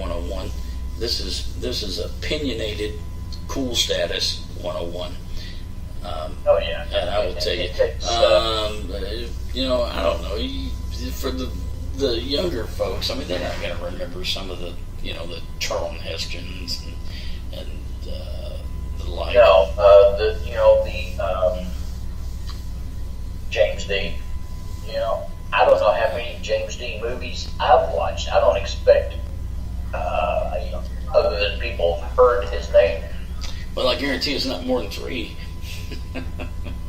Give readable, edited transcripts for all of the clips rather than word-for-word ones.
101. This is opinionated cool status 101. Oh yeah, and I will tell you, I don't know. For the younger folks, I mean, they're not going to remember some of the the Charlton Hestons and the like. No, the James Dean. I don't know how many James Dean movies I've watched. I don't expect, other than people have heard his name. Well, I guarantee it's not more than 3.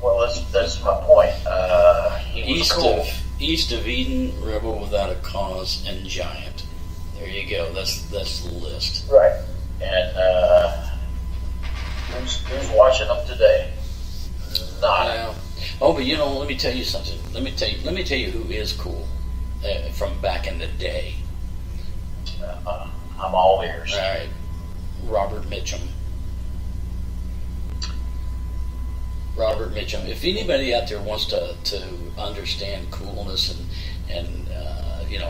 Well, that's my point. He was cool. East of Eden, Rebel Without a Cause, and Giant. There you go. That's the list. Right. And who's watching them today? Not. Yeah. Oh, but let me tell you something. Let me tell you who is cool from back in the day. I'm all ears. All right, Robert Mitchum. Robert Mitchum. If anybody out there wants to understand coolness and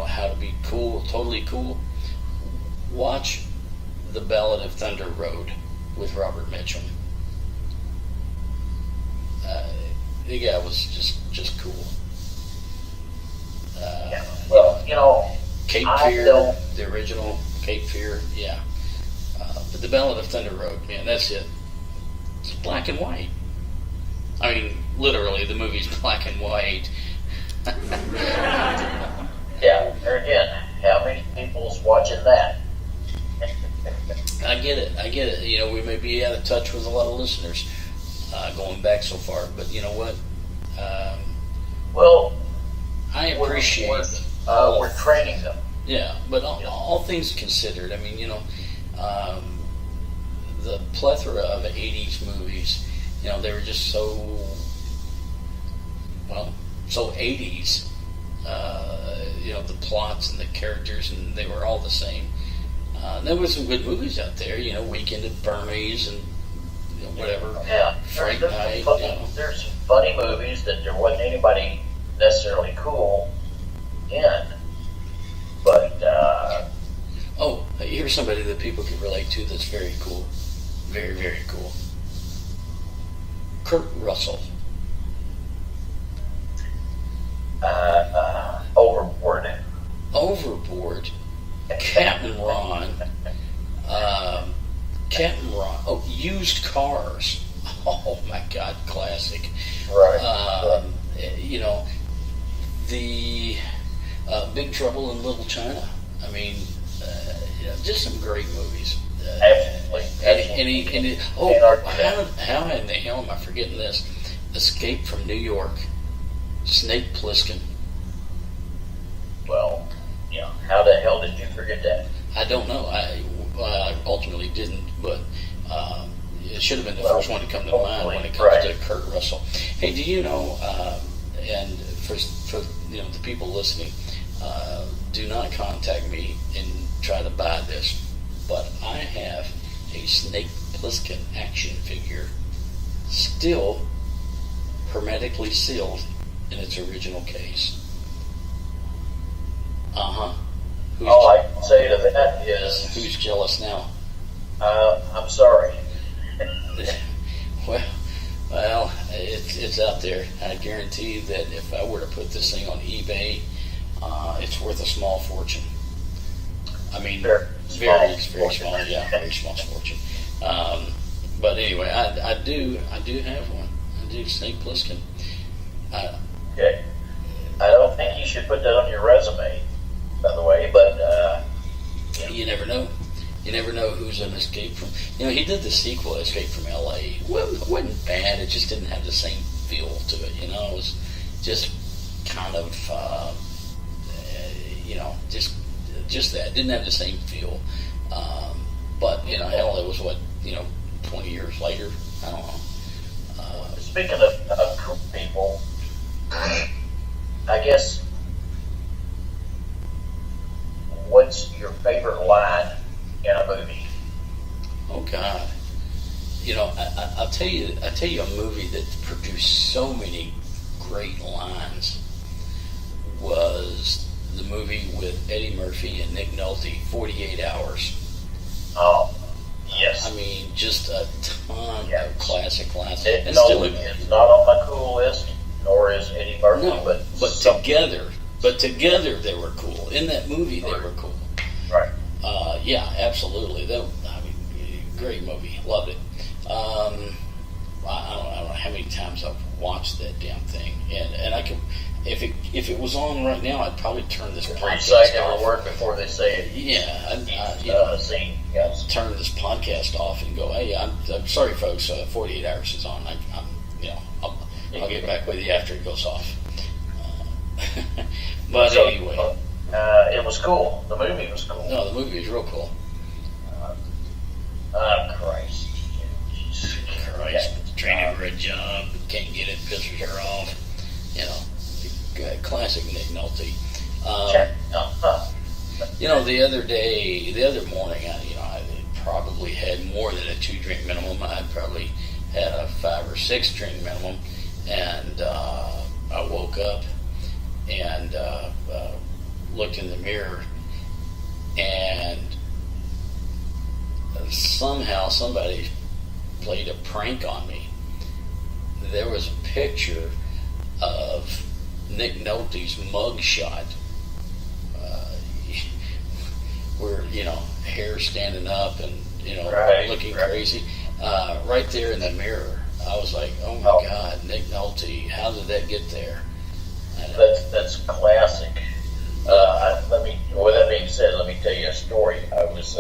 how to be cool, totally cool, watch The Ballad of Thunder Road with Robert Mitchum. The guy was just cool. Yeah. Well, Cape Fear, the original Cape Fear, yeah. But The Ballad of Thunder Road, man, that's it. It's black and white. I mean, literally, the movie's black and white. Yeah, there again, how many people's watching that? I get it. We may be out of touch with a lot of listeners going back so far, but you know what? Well, I appreciate we're training them. Yeah, but all things considered, I mean, the plethora of 80s movies, they were just so 80s. The plots and the characters, and they were all the same. There were some good movies out there, Weekend at Bernie's and whatever. Yeah, Fright Night. There's some funny movies that there wasn't anybody necessarily cool in, but here's somebody that people can relate to that's very cool, very, very cool. Kurt Russell. Overboard. Captain Ron. Captain Ron. Oh, Used Cars. Oh my God, classic. Right. The Big Trouble in Little China. I mean, just some great movies. Absolutely. How in the hell am I forgetting this? Escape from New York. Snake Plissken. Well, how the hell did you forget that? I don't know. I ultimately didn't, but it should have been the first one to come to mind when it comes to Kurt Russell. Hey, do you know? And for the people listening, do not contact me and try to buy this, but I have a Snake Plissken action figure, still hermetically sealed in its original case. All I can say to that is, who's jealous now? I'm sorry. Well, it's out there. I guarantee that if I were to put this thing on eBay, it's worth a small fortune. I mean, very small, yeah, very small fortune. But anyway, I do have one. I do, Snake Plissken. Okay. I don't think you should put that on your resume, by the way, but you never know. You never know who's an Escape from. He did the sequel, Escape from L.A. It wasn't bad. It just didn't have the same feel to it. It was just kind of, just that. It didn't have the same feel. But hell, it was 20 years later. I don't know. Speaking of cool people, I guess, what's your favorite line in a movie? Oh God, I'll tell you a movie that produced so many great lines was the movie with Eddie Murphy and Nick Nolte, 48 Hours. Oh, yes. I mean, just a ton Yes. of classic lines. Nick And still, Nolte is not on my cool list, nor is Eddie Murphy, no, but together they were cool. In that movie, they were cool. Right. Yeah, absolutely. I mean, great movie. Loved it. I don't know how many times I've watched that damn thing, and I could, if it was on right now, I'd probably turn this Recite podcast every off. word before they say it. Yeah, Scene. Yes. turn this podcast off and go, hey, I'm sorry, folks. 48 Hours is on. I'll get back with you after it goes off. But So, anyway, it was cool. The movie was cool. no, the movie is real cool. Christ. Jesus Christ, training for a job, can't get it, pisses her off. You know, classic Nick Nolte. The other morning, I probably had more than a 2-drink minimum. I'd probably had a 5 or 6 drink minimum, and I woke up and looked in the mirror, and somehow somebody played a prank on me. There was a picture of Nick Nolte's mugshot, where hair standing up and Right, looking right. crazy, right there in the mirror. I was like, oh my Oh. God, Nick Nolte, how did that get there? That's classic. With that being said, let me tell you a story. I was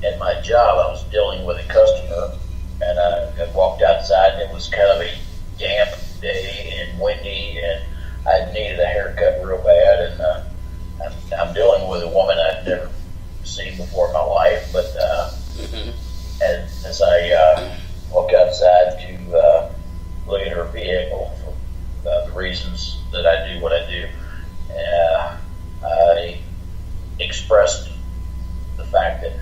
at my job. I was dealing with a customer, and I walked outside, and it was kind of a damp day and windy, and I needed a haircut real bad. And I'm dealing with a woman I'd never seen before in my life, but and as I walked outside to look at her vehicle for the reasons that I do what I do, I expressed the fact that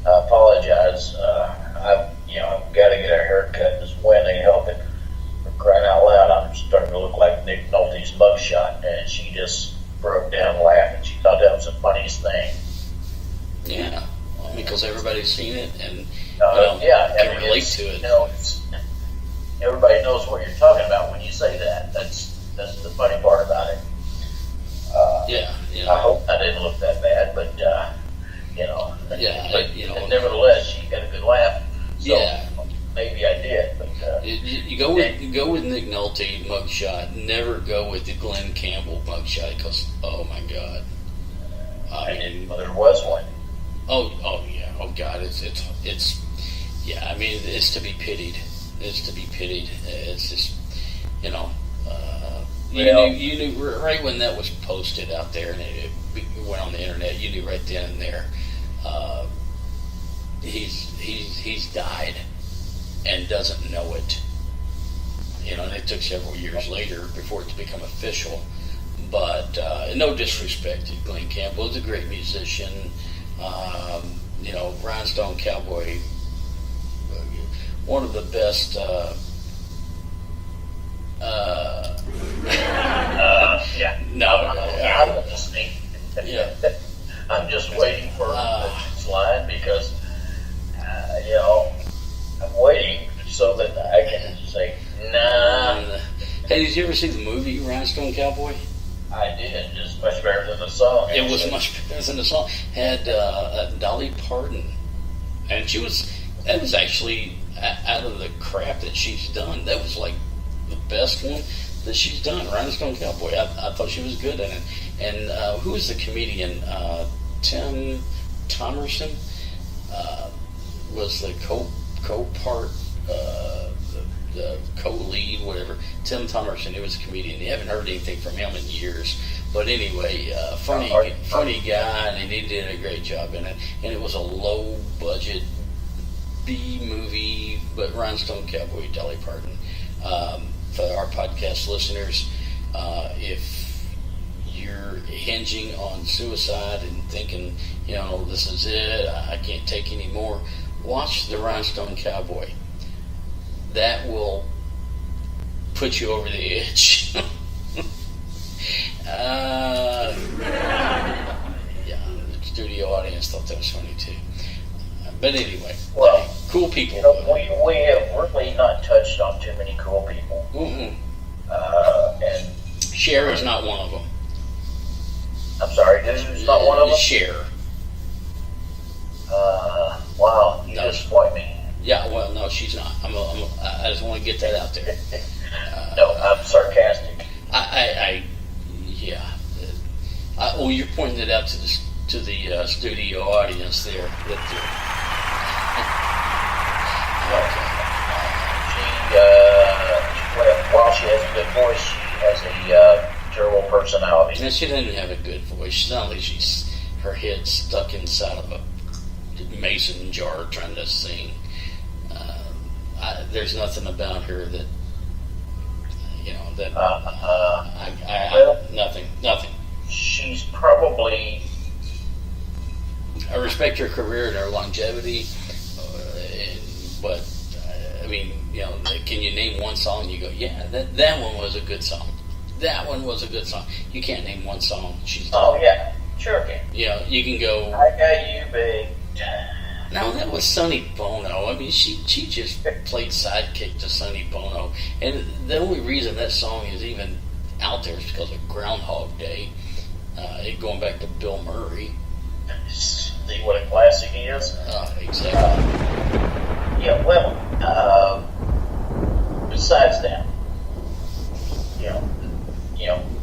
I apologize. I've got to get a haircut. This wind ain't helping. For crying out loud, I'm starting to look like Nick Nolte's mugshot, and she just broke down laughing. She thought that was the funniest thing. Yeah, because everybody's seen it and can relate to it. Everybody knows what you're talking about when you say that. That's the funny part about it. I hope I didn't look that bad, but but nevertheless, she got a good laugh. So maybe I did, but You go with Nick Nolte mugshot. Never go with the Glenn Campbell mugshot because oh there was one. oh God, it's I mean it's to be pitied. It's to be pitied. It's just you knew right when that was posted out there and it went on the internet. You knew right then and there. He's died and doesn't know it. And it took several years later before it to become official. But no disrespect to Glenn Campbell, he's a great musician. Rhinestone Cowboy, one of the best. I'm listening. Yeah. I'm just waiting for the next line because I'm waiting so that I can say nah. Hey, did you ever see the movie Rhinestone Cowboy? I did. It's much better than the song. It was much better than the song. Had Dolly Parton, and that was actually out of the crap that she's done. That was like the best one that she's done. Rhinestone Cowboy. I thought she was good in it. And who was the comedian? Tim Thomerson was the co-part, the co-lead, whatever. Tim Thomerson, he was a comedian. You haven't heard anything from him in years. But anyway, funny guy, and he did a great job in it. And it was a low-budget B movie, but Rhinestone Cowboy, Dolly Parton. For our podcast listeners, if you're hinging on suicide and thinking, this is it, I can't take any more, watch the Rhinestone Cowboy. That will put you over the edge. Yeah, the studio audience thought that was funny too. But anyway, Well, cool people. we have really not touched on too many cool people. Mm-hmm. And Cher is not one of them. I'm sorry, who's not one of them? Cher. Wow, you No. disappoint me. Yeah, well, no, she's not. I just want to get that out there. No, I'm sarcastic. Yeah. Well, you're pointing it out to the studio audience there. While she has a good voice, she has a terrible personality. And she doesn't have a good voice. It's not like her head stuck inside of a mason jar trying to sing. There's nothing about her that, nothing. She's probably. I respect her career and her longevity, but I mean, can you name one song? You go, yeah, that one was a good song. That one was a good song. You can't name one song she's done. Oh yeah, sure can. You can go. I got you, babe. No, that was Sonny Bono. I mean, she just played sidekick to Sonny Bono, and the only reason that song is even out there is because of Groundhog Day. It going back to Bill Murray. See what a classic he is. Exactly. Yeah. Well, besides that,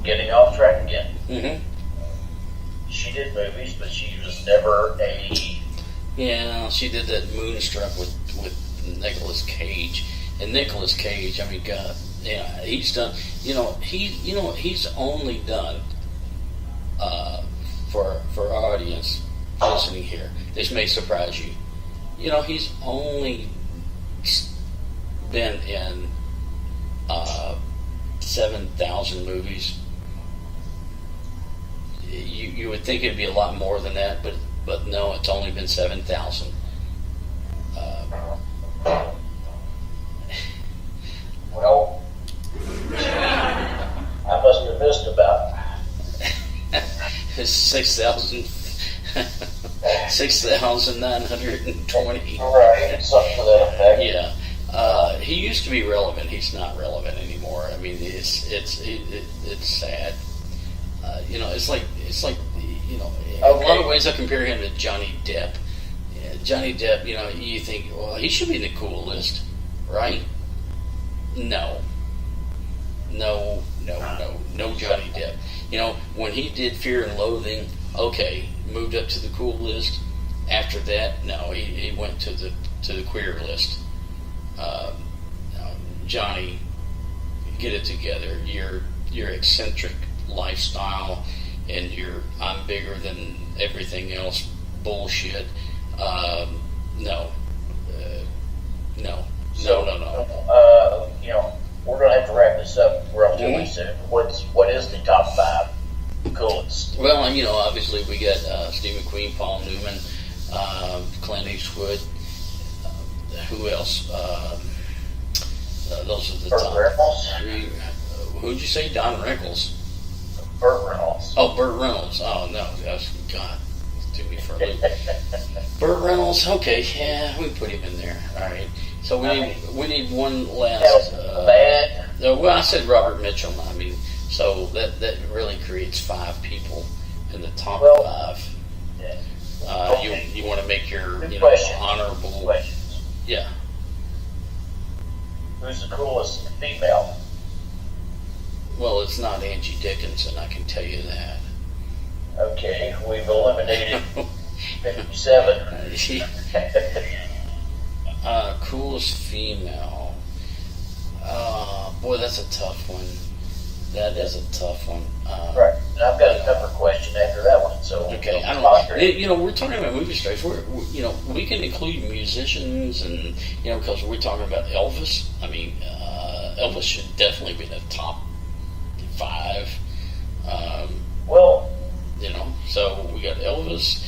getting off track again. Mm-hmm. She did movies, but she was never a. Yeah, she did that Moonstruck with Nicolas Cage, and Nicolas Cage. I mean, God, he's done. He's only done for our audience listening here. This may surprise you. He's only been in 7,000 movies. You would think it'd be a lot more than that, but no, it's only been 7,000. Well, I must have missed about 6,000, 6,920. right, something to that effect. Yeah, he used to be relevant. He's not relevant anymore. I mean, it's sad. It's like in a lot of ways I compare him to Johnny Depp. Johnny Depp, you think, well, he should be in the cool list, right? No, Johnny Depp. When he did Fear and Loathing, okay, moved up to the cool list. After that, no, he went to the queer list. Johnny, get it together. Your eccentric lifestyle and your I'm bigger than everything else bullshit. No. We're going to have to wrap this up relatively soon. What is the top 5 coolest? Well, obviously we got Steve McQueen, Paul Newman, Clint Eastwood. Who else? Those are the Burt top Reynolds? 3. Who'd you say? Don Rickles. Burt Reynolds. Oh, Burt Reynolds. Oh no, God, took me for a loop. Burt Reynolds. Okay, yeah, we put him in there. All right. So we need one last. Bad. Well, I said Robert Mitchum. I mean, so that really creates 5 people in the top 5. Yeah. You want to make your Question. honorable. Questions. Yeah. Who's the coolest female? Well, it's not Angie Dickinson. I can tell you that. Okay, we've eliminated 57. Coolest female. Boy, that's a tough one. That is a tough one. Right. And I've got a tougher question after that one. So Okay, I don't know. We're talking about movie stars. We can include musicians, and because we're talking about Elvis. I mean, Elvis should definitely be in the top 5. Well, So we got Elvis.